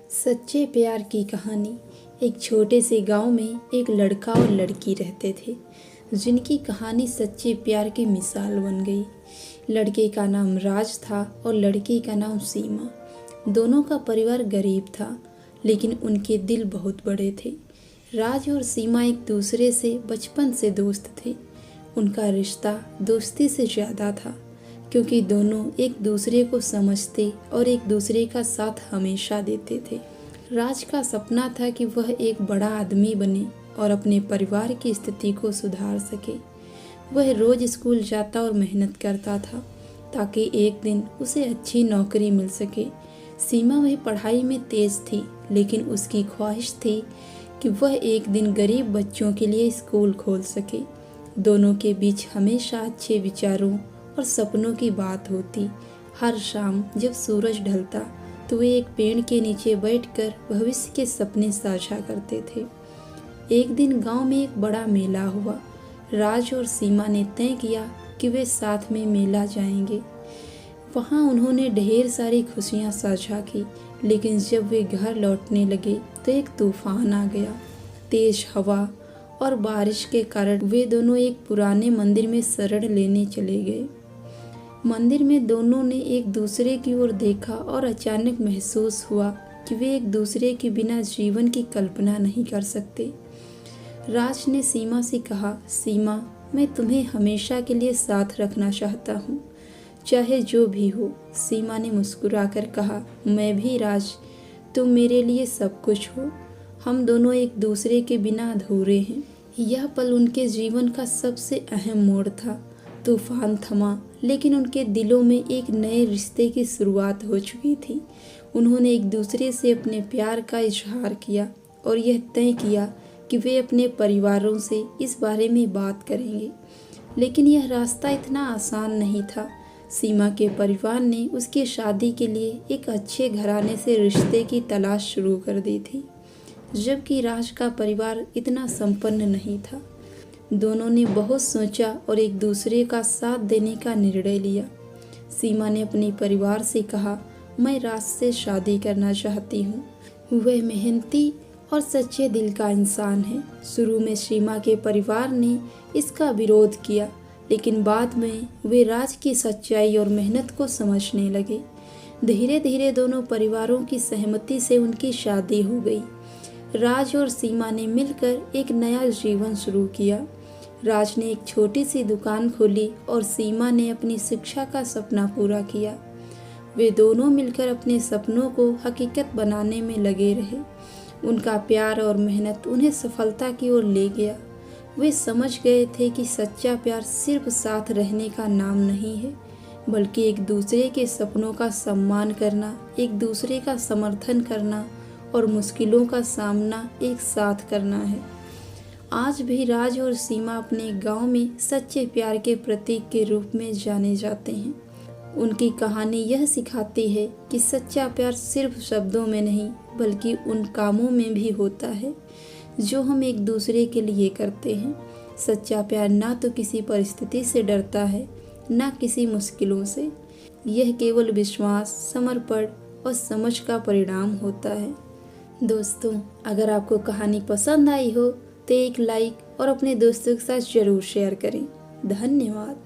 सच्चे प्यार की कहानी। एक छोटे से गांव में एक लड़का और लड़की रहते थे, जिनकी कहानी सच्चे प्यार की मिसाल बन गई। लड़के का नाम राज था और लड़की का नाम सीमा। दोनों का परिवार गरीब था, लेकिन उनके दिल बहुत बड़े थे। राज और सीमा एक दूसरे से बचपन से दोस्त थे। उनका रिश्ता दोस्ती से ज़्यादा था, क्योंकि दोनों एक दूसरे को समझते और एक दूसरे का साथ हमेशा देते थे। राज का सपना था कि वह एक बड़ा आदमी बने और अपने परिवार की स्थिति को सुधार सके। वह रोज स्कूल जाता और मेहनत करता था, ताकि एक दिन उसे अच्छी नौकरी मिल सके। सीमा वह पढ़ाई में तेज थी, लेकिन उसकी ख्वाहिश थी कि वह एक दिन गरीब बच्चों के लिए स्कूल खोल सके। दोनों के बीच हमेशा अच्छे विचारों और सपनों की बात होती। हर शाम जब सूरज ढलता तो वे एक पेड़ के नीचे बैठकर भविष्य के सपने साझा करते थे। एक दिन गांव में एक बड़ा मेला हुआ। राज और सीमा ने तय किया कि वे साथ में मेला जाएंगे। वहां उन्होंने ढेर सारी खुशियां साझा की, लेकिन जब वे घर लौटने लगे तो एक तूफान आ गया। तेज हवा और बारिश के कारण वे दोनों एक पुराने मंदिर में शरण लेने चले गए। मंदिर में दोनों ने एक दूसरे की ओर देखा और अचानक महसूस हुआ कि वे एक दूसरे के बिना जीवन की कल्पना नहीं कर सकते। राज ने सीमा से कहा, सीमा, मैं तुम्हें हमेशा के लिए साथ रखना चाहता हूँ, चाहे जो भी हो। सीमा ने मुस्कुराकर कहा, मैं भी राज, तुम मेरे लिए सब कुछ हो। हम दोनों एक दूसरे के बिना अधूरे हैं। यह पल उनके जीवन का सबसे अहम मोड़ था। तूफान थमा, लेकिन उनके दिलों में एक नए रिश्ते की शुरुआत हो चुकी थी। उन्होंने एक दूसरे से अपने प्यार का इजहार किया और यह तय किया कि वे अपने परिवारों से इस बारे में बात करेंगे। लेकिन यह रास्ता इतना आसान नहीं था। सीमा के परिवार ने उसकी शादी के लिए एक अच्छे घराने से रिश्ते की तलाश शुरू कर दी थी, जबकि राज का परिवार इतना संपन्न नहीं था। दोनों ने बहुत सोचा और एक दूसरे का साथ देने का निर्णय लिया। सीमा ने अपने परिवार से कहा, मैं राज से शादी करना चाहती हूँ। वह मेहनती और सच्चे दिल का इंसान है। शुरू में सीमा के परिवार ने इसका विरोध किया, लेकिन बाद में वे राज की सच्चाई और मेहनत को समझने लगे। धीरे धीरे दोनों परिवारों की सहमति से उनकी शादी हो गई। राज और सीमा ने मिलकर एक नया जीवन शुरू किया। राज ने एक छोटी सी दुकान खोली और सीमा ने अपनी शिक्षा का सपना पूरा किया। वे दोनों मिलकर अपने सपनों को हकीकत बनाने में लगे रहे। उनका प्यार और मेहनत उन्हें सफलता की ओर ले गया। वे समझ गए थे कि सच्चा प्यार सिर्फ साथ रहने का नाम नहीं है, बल्कि एक दूसरे के सपनों का सम्मान करना, एक दूसरे का समर्थन करना और मुश्किलों का सामना एक साथ करना है। आज भी राज और सीमा अपने गांव में सच्चे प्यार के प्रतीक के रूप में जाने जाते हैं। उनकी कहानी यह सिखाती है कि सच्चा प्यार सिर्फ शब्दों में नहीं, बल्कि उन कामों में भी होता है जो हम एक दूसरे के लिए करते हैं। सच्चा प्यार ना तो किसी परिस्थिति से डरता है, ना किसी मुश्किलों से। यह केवल विश्वास, समर्पण और समझ का परिणाम होता है। दोस्तों, अगर आपको कहानी पसंद आई हो तो एक लाइक और अपने दोस्तों के साथ जरूर शेयर करें। धन्यवाद।